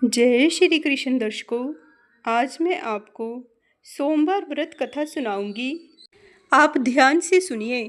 जय श्री कृष्ण दर्शकों। आज मैं आपको सोमवार व्रत कथा सुनाऊंगी। आप ध्यान से सुनिए।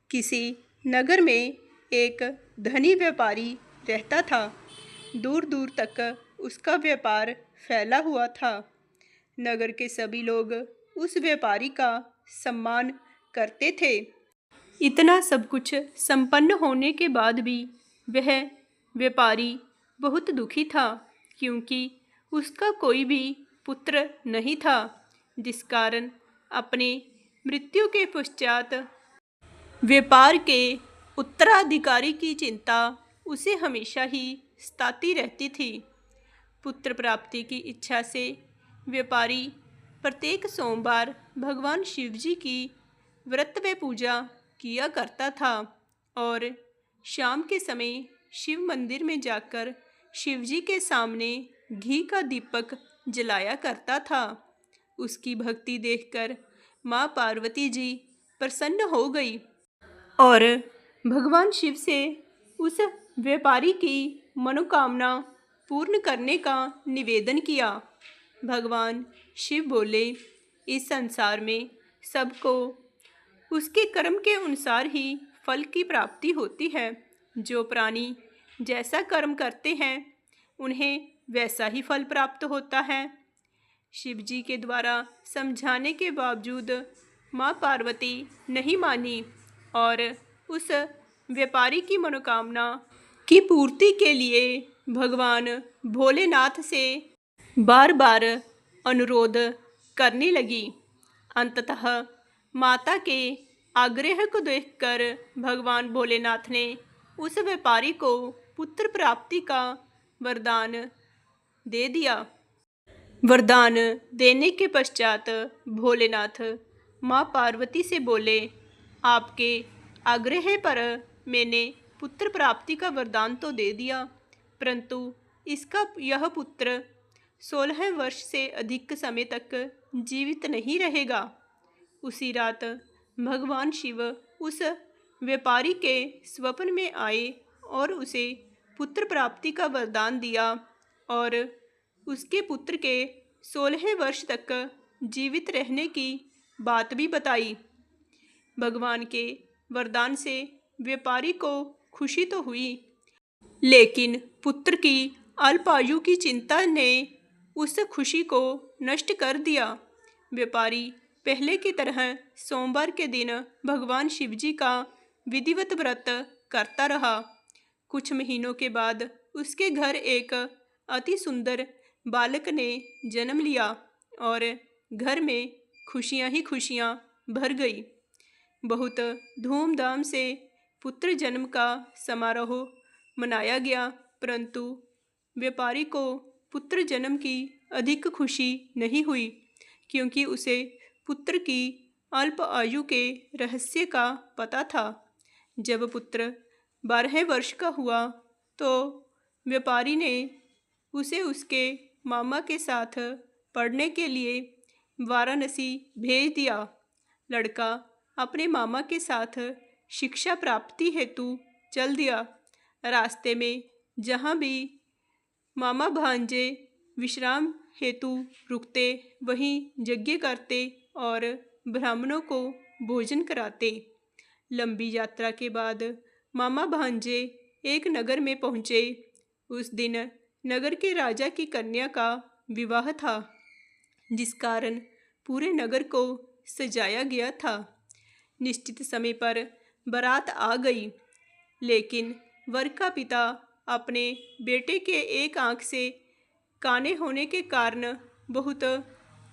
किसी नगर में एक धनी व्यापारी रहता था। दूर दूर तक उसका व्यापार फैला हुआ था। नगर के सभी लोग उस व्यापारी का सम्मान करते थे। इतना सब कुछ संपन्न होने के बाद भी वह व्यापारी बहुत दुखी था, क्योंकि उसका कोई भी पुत्र नहीं था, जिस कारण अपने मृत्यु के पश्चात व्यापार के उत्तराधिकारी की चिंता उसे हमेशा ही सताती रहती थी। पुत्र प्राप्ति की इच्छा से व्यापारी प्रत्येक सोमवार भगवान शिव जी की व्रत व पूजा किया करता था और शाम के समय शिव मंदिर में जाकर शिव जी के सामने घी का दीपक जलाया करता था। उसकी भक्ति देखकर माँ पार्वती जी प्रसन्न हो गई और भगवान शिव से उस व्यापारी की मनोकामना पूर्ण करने का निवेदन किया। भगवान शिव बोले, इस संसार में सबको उसके कर्म के अनुसार ही फल की प्राप्ति होती है। जो प्राणी जैसा कर्म करते हैं उन्हें वैसा ही फल प्राप्त होता है। शिव जी के द्वारा समझाने के बावजूद माँ पार्वती नहीं मानी और उस व्यापारी की मनोकामना की पूर्ति के लिए भगवान भोलेनाथ से बार बार अनुरोध करने लगी। अंततः माता के आग्रह को देखकर भगवान भोलेनाथ ने उस व्यापारी को पुत्र प्राप्ति का वरदान दे दिया। वरदान देने के पश्चात भोलेनाथ माँ पार्वती से बोले, आपके आग्रह पर मैंने पुत्र प्राप्ति का वरदान तो दे दिया, परंतु इसका यह पुत्र 16 वर्ष से अधिक समय तक जीवित नहीं रहेगा। उसी रात भगवान शिव उस व्यापारी के स्वप्न में आए और उसे पुत्र प्राप्ति का वरदान दिया और उसके पुत्र के 16 वर्ष तक जीवित रहने की बात भी बताई। भगवान के वरदान से व्यापारी को खुशी तो हुई, लेकिन पुत्र की अल्पायु की चिंता ने उस खुशी को नष्ट कर दिया। व्यापारी पहले की तरह सोमवार के दिन भगवान शिव जी का विधिवत व्रत करता रहा। कुछ महीनों के बाद उसके घर एक अति सुंदर बालक ने जन्म लिया और घर में खुशियां ही खुशियां भर गई। बहुत धूमधाम से पुत्र जन्म का समारोह मनाया गया, परंतु व्यापारी को पुत्र जन्म की अधिक खुशी नहीं हुई, क्योंकि उसे पुत्र की अल्प आयु के रहस्य का पता था। जब पुत्र 12 वर्ष का हुआ तो व्यापारी ने उसे उसके मामा के साथ पढ़ने के लिए वाराणसी भेज दिया। लड़का अपने मामा के साथ शिक्षा प्राप्ति हेतु चल दिया। रास्ते में जहाँ भी मामा भांजे विश्राम हेतु रुकते, वहीं यज्ञ करते और ब्राह्मणों को भोजन कराते। लंबी यात्रा के बाद मामा भांजे एक नगर में पहुँचे। उस दिन नगर के राजा की कन्या का विवाह था, जिस कारण पूरे नगर को सजाया गया था। निश्चित समय पर बारात आ गई, लेकिन वर का पिता अपने बेटे के एक आंख से काने होने के कारण बहुत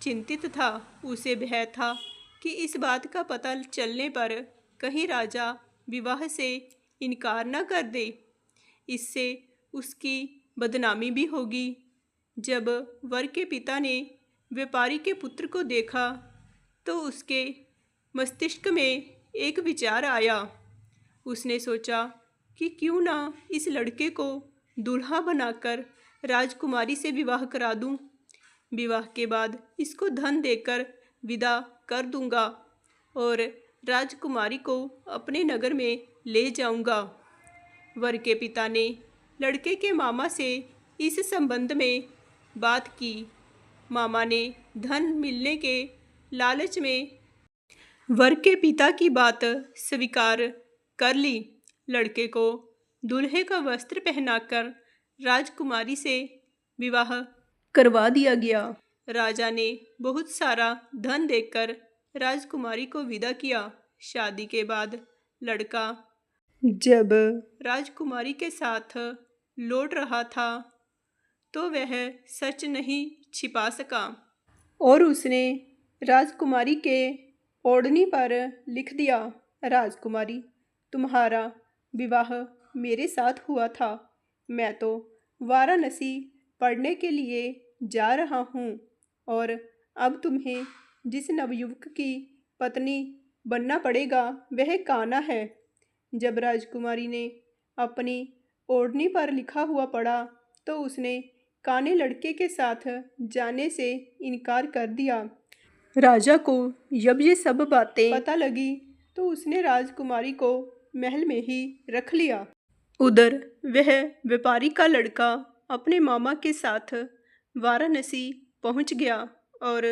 चिंतित था। उसे भय था कि इस बात का पता चलने पर कहीं राजा विवाह से इनकार न कर दे, इससे उसकी बदनामी भी होगी। जब वर के पिता ने व्यापारी के पुत्र को देखा तो उसके मस्तिष्क में एक विचार आया। उसने सोचा कि क्यों ना इस लड़के को दूल्हा बनाकर राजकुमारी से विवाह करा दूं। विवाह के बाद इसको धन देकर विदा कर दूंगा और राजकुमारी को अपने नगर में ले जाऊंगा। वर के पिता ने लड़के के मामा से इस संबंध में बात की। मामा ने धन मिलने के लालच में वर के पिता की बात स्वीकार कर ली। लड़के को दूल्हे का वस्त्र पहनाकर राजकुमारी से विवाह करवा दिया गया। राजा ने बहुत सारा धन देकर राजकुमारी को विदा किया। शादी के बाद लड़का जब राजकुमारी के साथ लौट रहा था तो वह सच नहीं छिपा सका और उसने राजकुमारी के ओढ़नी पर लिख दिया, राजकुमारी, तुम्हारा विवाह मेरे साथ हुआ था। मैं तो वाराणसी पढ़ने के लिए जा रहा हूँ और अब तुम्हें जिस नवयुवक की पत्नी बनना पड़ेगा वह कान्हा है। जब राजकुमारी ने अपनी ओढ़नी पर लिखा हुआ पढ़ा तो उसने काने लड़के के साथ जाने से इनकार कर दिया। राजा को जब ये सब बातें पता लगी तो उसने राजकुमारी को महल में ही रख लिया। उधर वह व्यापारी का लड़का अपने मामा के साथ वाराणसी पहुंच गया और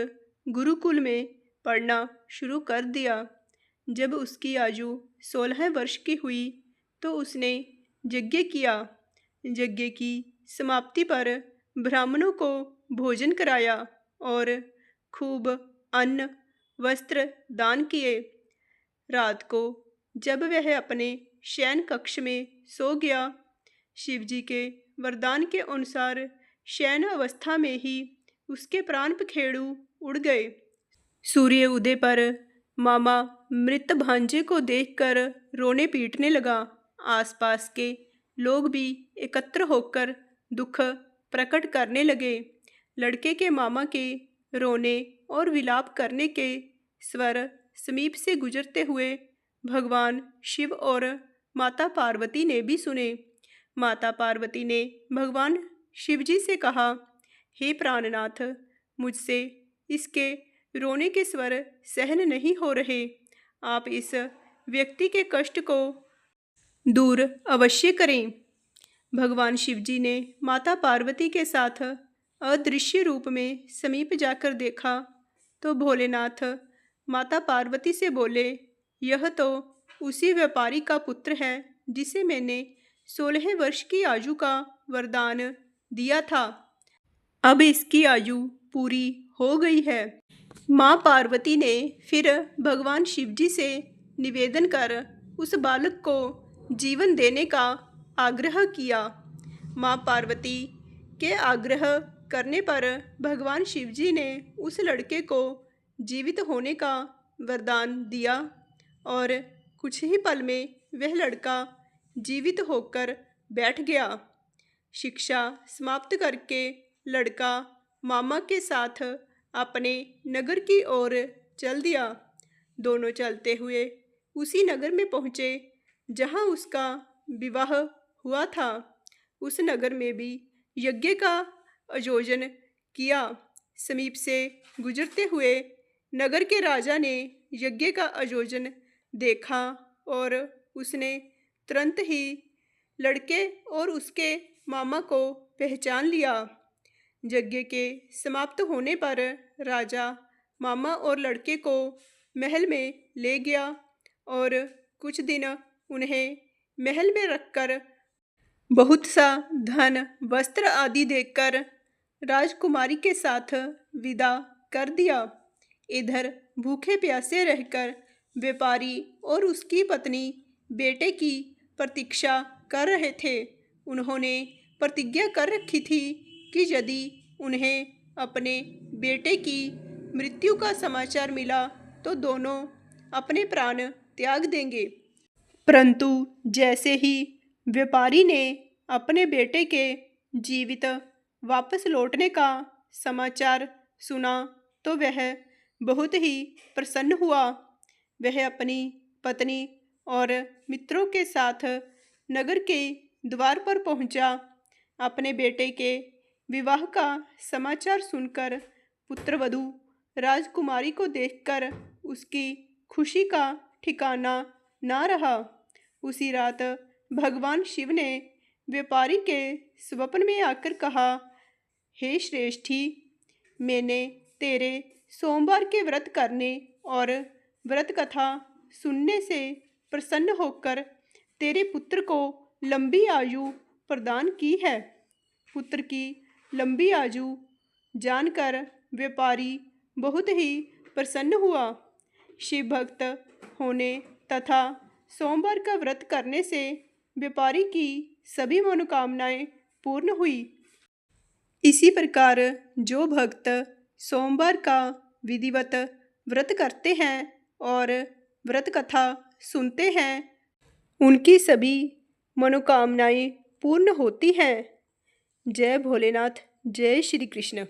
गुरुकुल में पढ़ना शुरू कर दिया। जब उसकी आयु 16 वर्ष की हुई तो उसने यज्ञ किया। यज्ञ की समाप्ति पर ब्राह्मणों को भोजन कराया और खूब अन्न वस्त्र दान किए। रात को जब वह अपने शयन कक्ष में सो गया, शिवजी के वरदान के अनुसार शयन अवस्था में ही उसके प्राण पखेरु उड़ गए। सूर्य उदय पर मामा मृत भांजे को देखकर रोने पीटने लगा। आसपास के लोग भी एकत्र होकर दुख प्रकट करने लगे। लड़के के मामा के रोने और विलाप करने के स्वर समीप से गुजरते हुए भगवान शिव और माता पार्वती ने भी सुने। माता पार्वती ने भगवान शिवजी से कहा, हे प्राणनाथ, मुझसे इसके रोने के स्वर सहन नहीं हो रहे। आप इस व्यक्ति के कष्ट को दूर अवश्य करें। भगवान शिवजी ने माता पार्वती के साथ अदृश्य रूप में समीप जाकर देखा तो भोलेनाथ माता पार्वती से बोले, यह तो उसी व्यापारी का पुत्र है जिसे मैंने 16 वर्ष की आयु का वरदान दिया था। अब इसकी आयु पूरी हो गई है। माँ पार्वती ने फिर भगवान शिवजी से निवेदन कर उस बालक को जीवन देने का आग्रह किया। माँ पार्वती के आग्रह करने पर भगवान शिवजी ने उस लड़के को जीवित होने का वरदान दिया और कुछ ही पल में वह लड़का जीवित होकर बैठ गया। शिक्षा समाप्त करके लड़का मामा के साथ अपने नगर की ओर चल दिया। दोनों चलते हुए उसी नगर में पहुँचे जहाँ उसका विवाह हुआ था। उस नगर में भी यज्ञ का आयोजन किया। समीप से गुजरते हुए नगर के राजा ने यज्ञ का आयोजन देखा और उसने तुरंत ही लड़के और उसके मामा को पहचान लिया। यज्ञ के समाप्त होने पर राजा मामा और लड़के को महल में ले गया और कुछ दिन उन्हें महल में रखकर बहुत सा धन वस्त्र आदि देकर राजकुमारी के साथ विदा कर दिया। इधर भूखे प्यासे रहकर व्यापारी और उसकी पत्नी बेटे की प्रतीक्षा कर रहे थे। उन्होंने प्रतिज्ञा कर रखी थी कि यदि उन्हें अपने बेटे की मृत्यु का समाचार मिला तो दोनों अपने प्राण त्याग देंगे। परंतु जैसे ही व्यापारी ने अपने बेटे के जीवित वापस लौटने का समाचार सुना तो वह बहुत ही प्रसन्न हुआ। वह अपनी पत्नी और मित्रों के साथ नगर के द्वार पर पहुंचा। अपने बेटे के विवाह का समाचार सुनकर पुत्रवधू राजकुमारी को देखकर उसकी खुशी का ठिकाना ना रहा। उसी रात भगवान शिव ने व्यापारी के स्वप्न में आकर कहा, हे श्रेष्ठी, मैंने तेरे सोमवार के व्रत करने और व्रत कथा सुनने से प्रसन्न होकर तेरे पुत्र को लंबी आयु प्रदान की है। पुत्र की लंबी आयु जानकर व्यापारी बहुत ही प्रसन्न हुआ। शिव भक्त होने तथा सोमवार का व्रत करने से व्यापारी की सभी मनोकामनाएं पूर्ण हुई। इसी प्रकार जो भक्त सोमवार का विधिवत व्रत करते हैं और व्रत कथा सुनते हैं, उनकी सभी मनोकामनाएं पूर्ण होती हैं। जय भोलेनाथ, जय श्री कृष्ण।